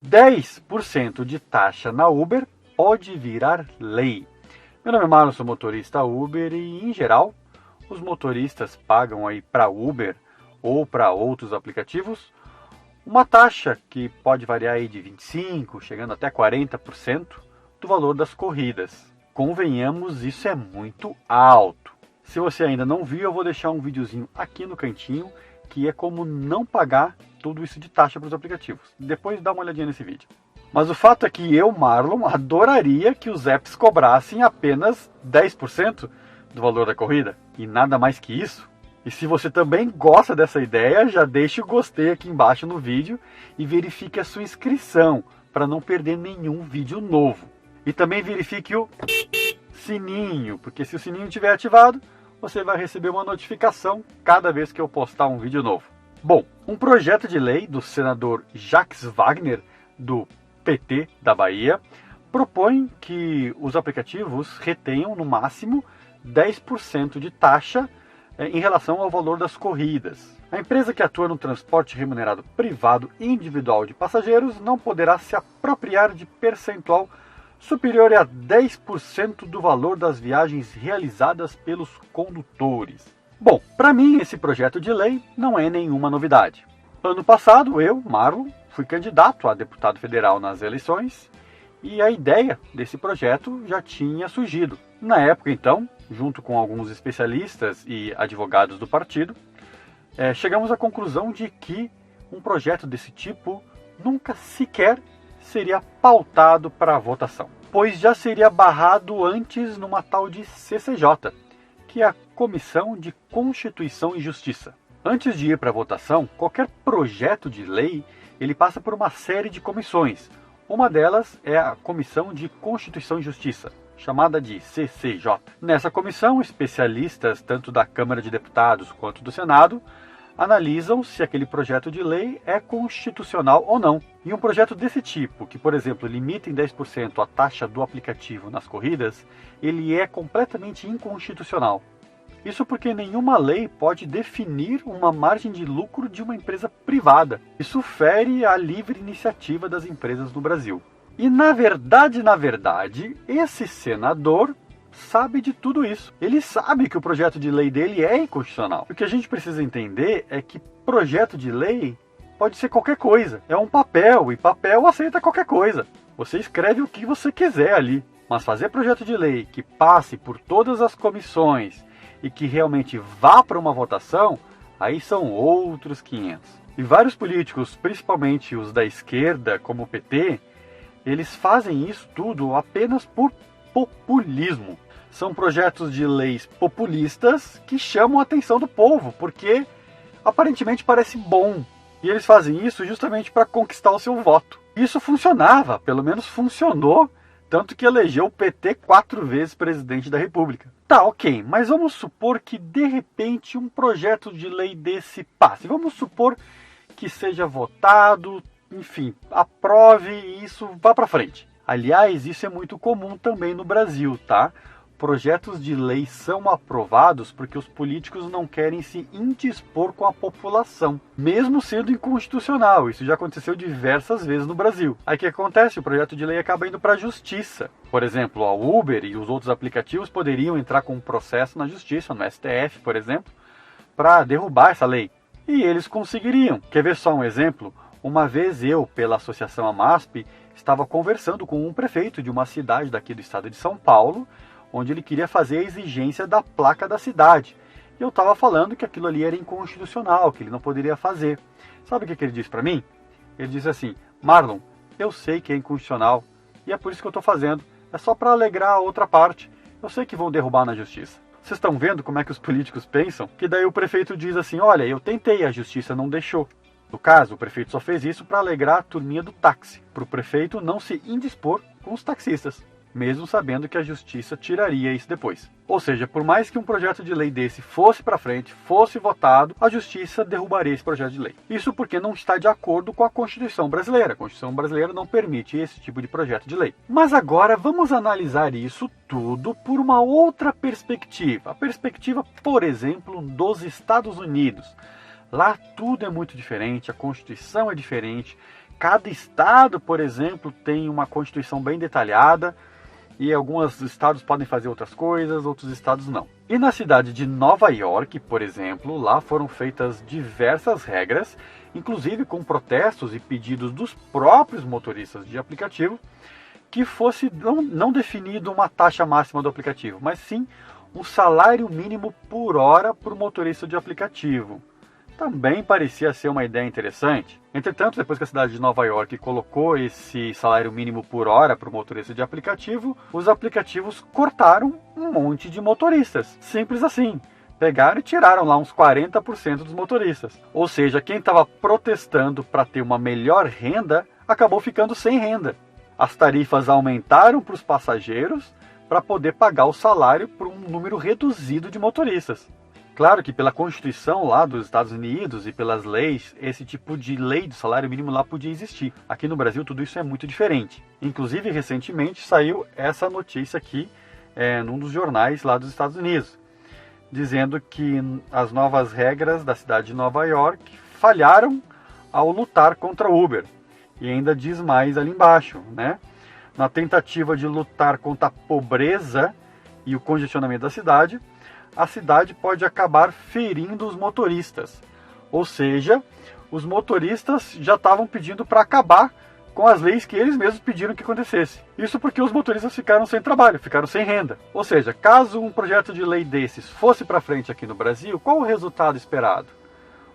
10% de taxa na Uber pode virar lei. Meu nome é Marlon, sou motorista Uber e, em geral, os motoristas pagam aí para Uber ou para outros aplicativos uma taxa que pode variar aí de 25%, chegando até 40% do valor das corridas. Convenhamos, isso é muito alto. Se você ainda não viu, eu vou deixar um videozinho aqui no cantinho, que é como não pagar tudo isso de taxa para os aplicativos. Depois dá uma olhadinha nesse vídeo. Mas o fato é que eu, Marlon, adoraria que os apps cobrassem apenas 10% do valor da corrida, e nada mais que isso. E se você também gosta dessa ideia, já deixe o gostei aqui embaixo no vídeo e verifique a sua inscrição para não perder nenhum vídeo novo. E também verifique o sininho, porque se o sininho estiver ativado, você vai receber uma notificação cada vez que eu postar um vídeo novo. Bom, um projeto de lei do senador Jacques Wagner, do PT da Bahia, propõe que os aplicativos retenham no máximo 10% de taxa em relação ao valor das corridas. A empresa que atua no transporte remunerado privado e individual de passageiros não poderá se apropriar de percentual superior a 10% do valor das viagens realizadas pelos condutores. Bom, para mim esse projeto de lei não é nenhuma novidade. Ano passado eu, Marlon, fui candidato a deputado federal nas eleições e a ideia desse projeto já tinha surgido. Na época, então, junto com alguns especialistas e advogados do partido, chegamos à conclusão de que um projeto desse tipo nunca sequer seria pautado para votação, pois já seria barrado antes numa tal de CCJ, que é a Comissão de Constituição e Justiça. Antes de ir para votação, qualquer projeto de lei ele passa por uma série de comissões. Uma delas é a Comissão de Constituição e Justiça, chamada de CCJ. Nessa comissão, especialistas tanto da Câmara de Deputados quanto do Senado analisam se aquele projeto de lei é constitucional ou não. E um projeto desse tipo, que por exemplo limita em 10% a taxa do aplicativo nas corridas, ele é completamente inconstitucional. Isso porque nenhuma lei pode definir uma margem de lucro de uma empresa privada. Isso fere a livre iniciativa das empresas no Brasil. E na verdade, esse senador sabe de tudo isso. Ele sabe que o projeto de lei dele é inconstitucional. O que a gente precisa entender é que projeto de lei pode ser qualquer coisa. É um papel, e papel aceita qualquer coisa. Você escreve o que você quiser ali. Mas fazer projeto de lei que passe por todas as comissões e que realmente vá para uma votação, aí são outros 500. E vários políticos, principalmente os da esquerda, como o PT, eles fazem isso tudo apenas por populismo. São projetos de leis populistas que chamam a atenção do povo, porque aparentemente parece bom. E eles fazem isso justamente para conquistar o seu voto. Isso funcionava, pelo menos funcionou, tanto que elegeu o PT 4 vezes presidente da República. Tá, ok, mas vamos supor que de repente um projeto de lei desse passe. Vamos supor que seja votado, enfim, aprove e isso vá para frente. Aliás, isso é muito comum também no Brasil, tá? Projetos de lei são aprovados porque os políticos não querem se indispor com a população, mesmo sendo inconstitucional. Isso já aconteceu diversas vezes no Brasil. Aí o que acontece? O projeto de lei acaba indo para a justiça. Por exemplo, a Uber e os outros aplicativos poderiam entrar com um processo na justiça, no STF, por exemplo, para derrubar essa lei. E eles conseguiriam. Quer ver só um exemplo? Uma vez eu, pela associação AMASP, estava conversando com um prefeito de uma cidade daqui do estado de São Paulo, onde ele queria fazer a exigência da placa da cidade. E eu estava falando que aquilo ali era inconstitucional, que ele não poderia fazer. Sabe o que ele disse para mim? Ele disse assim: Marlon, eu sei que é inconstitucional e é por isso que eu estou fazendo. É só para alegrar a outra parte. Eu sei que vão derrubar na justiça. Vocês estão vendo como é que os políticos pensam? Que daí o prefeito diz assim: olha, eu tentei, a justiça não deixou. No caso, o prefeito só fez isso para alegrar a turminha do táxi, para o prefeito não se indispor com os taxistas, mesmo sabendo que a justiça tiraria isso depois. Ou seja, por mais que um projeto de lei desse fosse para frente, fosse votado, a justiça derrubaria esse projeto de lei. Isso porque não está de acordo com a Constituição brasileira. A Constituição brasileira não permite esse tipo de projeto de lei. Mas agora vamos analisar isso tudo por uma outra perspectiva. A perspectiva, por exemplo, dos Estados Unidos. Lá tudo é muito diferente, a Constituição é diferente. cada estado, por exemplo, tem uma constituição bem detalhada e alguns estados podem fazer outras coisas, outros estados não. E na cidade de Nova York, por exemplo, lá foram feitas diversas regras, inclusive com protestos e pedidos dos próprios motoristas de aplicativo, que fosse não definido uma taxa máxima do aplicativo, mas sim um salário mínimo por hora para o motorista de aplicativo. Também parecia ser uma ideia interessante. Entretanto, depois que a cidade de Nova York colocou esse salário mínimo por hora para o motorista de aplicativo, os aplicativos cortaram um monte de motoristas. Simples assim. Pegaram e tiraram lá uns 40% dos motoristas. Ou seja, quem estava protestando para ter uma melhor renda, acabou ficando sem renda. As tarifas aumentaram para os passageiros para poder pagar o salário para um número reduzido de motoristas. Claro que pela Constituição lá dos Estados Unidos e pelas leis, esse tipo de lei do salário mínimo lá podia existir. Aqui no Brasil tudo isso é muito diferente. Inclusive, recentemente saiu essa notícia aqui num dos jornais lá dos Estados Unidos, dizendo que as novas regras da cidade de Nova York falharam ao lutar contra o Uber. E ainda diz mais ali embaixo, né? Na tentativa de lutar contra a pobreza e o congestionamento da cidade, a cidade pode acabar ferindo os motoristas. Ou seja, os motoristas já estavam pedindo para acabar com as leis que eles mesmos pediram que acontecesse. Isso porque os motoristas ficaram sem trabalho, ficaram sem renda. Ou seja, caso um projeto de lei desses fosse para frente aqui no Brasil, qual o resultado esperado?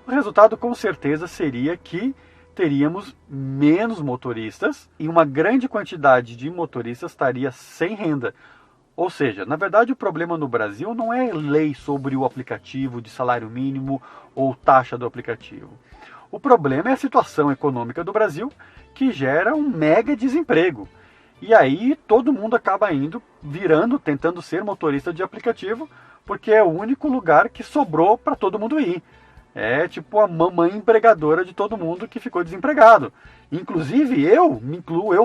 O resultado com certeza seria que teríamos menos motoristas e uma grande quantidade de motoristas estaria sem renda. Ou seja, na verdade o problema no Brasil não é lei sobre o aplicativo de salário mínimo ou taxa do aplicativo. O problema é a situação econômica do Brasil, que gera um mega desemprego. E aí todo mundo acaba tentando ser motorista de aplicativo, porque é o único lugar que sobrou para todo mundo ir. É tipo a mamãe empregadora de todo mundo que ficou desempregado. Inclusive eu,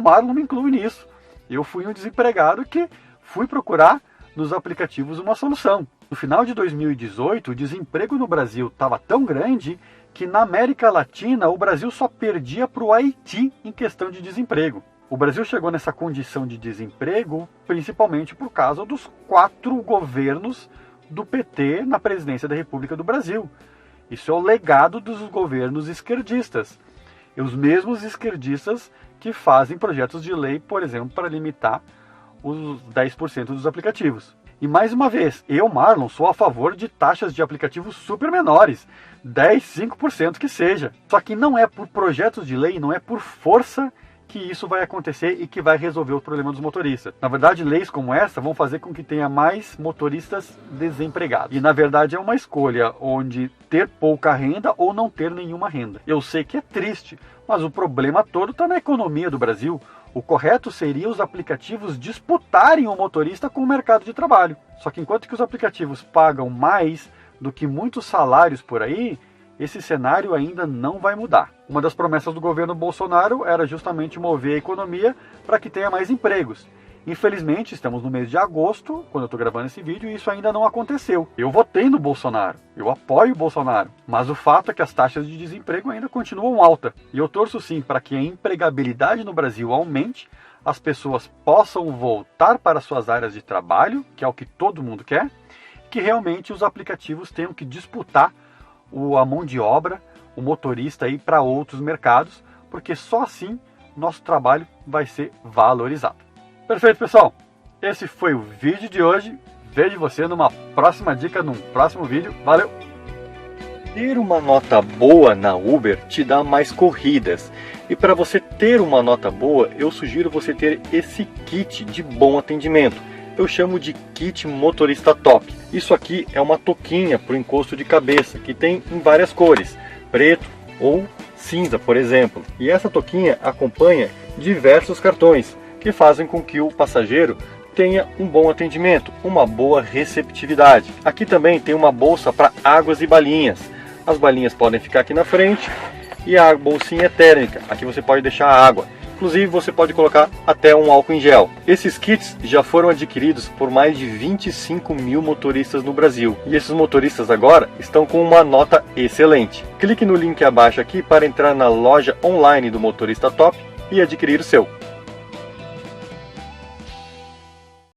Marlon, me incluo nisso. Eu fui um desempregado que fui procurar nos aplicativos uma solução. No final de 2018, o desemprego no Brasil estava tão grande que na América Latina o Brasil só perdia para o Haiti em questão de desemprego. O Brasil chegou nessa condição de desemprego principalmente por causa dos 4 governos do PT na presidência da República do Brasil. Isso é o legado dos governos esquerdistas. E os mesmos esquerdistas que fazem projetos de lei, por exemplo, para limitar os 10% dos aplicativos. E mais uma vez, eu, Marlon, sou a favor de taxas de aplicativos super menores, 10, 5% que seja. Só que não é por projetos de lei, não é por força que isso vai acontecer e que vai resolver o problema dos motoristas. Na verdade, leis como essa vão fazer com que tenha mais motoristas desempregados. E na verdade é uma escolha onde ter pouca renda ou não ter nenhuma renda. Eu sei que é triste, mas o problema todo está na economia do Brasil. O correto seria os aplicativos disputarem o motorista com o mercado de trabalho. Só que enquanto que os aplicativos pagam mais do que muitos salários por aí, esse cenário ainda não vai mudar. Uma das promessas do governo Bolsonaro era justamente mover a economia para que tenha mais empregos. Infelizmente, estamos no mês de agosto, quando eu estou gravando esse vídeo, e isso ainda não aconteceu. Eu votei no Bolsonaro, eu apoio o Bolsonaro, mas o fato é que as taxas de desemprego ainda continuam altas. E eu torço sim para que a empregabilidade no Brasil aumente, as pessoas possam voltar para suas áreas de trabalho, que é o que todo mundo quer, que realmente os aplicativos tenham que disputar a mão de obra, o motorista aí para outros mercados, porque só assim nosso trabalho vai ser valorizado. Perfeito, pessoal? Esse foi o vídeo de hoje. Vejo você numa próxima dica, num próximo vídeo. Valeu! Ter uma nota boa na Uber te dá mais corridas. E para você ter uma nota boa, eu sugiro você ter esse kit de bom atendimento. Eu chamo de kit motorista top. Isso aqui é uma touquinha para o encosto de cabeça, que tem em várias cores, preto ou cinza, por exemplo. E essa touquinha acompanha diversos cartões, que fazem com que o passageiro tenha um bom atendimento, uma boa receptividade. Aqui também tem uma bolsa para águas e balinhas. As balinhas podem ficar aqui na frente e a bolsinha é térmica. Aqui você pode deixar a água. Inclusive você pode colocar até um álcool em gel. Esses kits já foram adquiridos por mais de 25 mil motoristas no Brasil. E esses motoristas agora estão com uma nota excelente. Clique no link abaixo aqui para entrar na loja online do Motorista Top e adquirir o seu.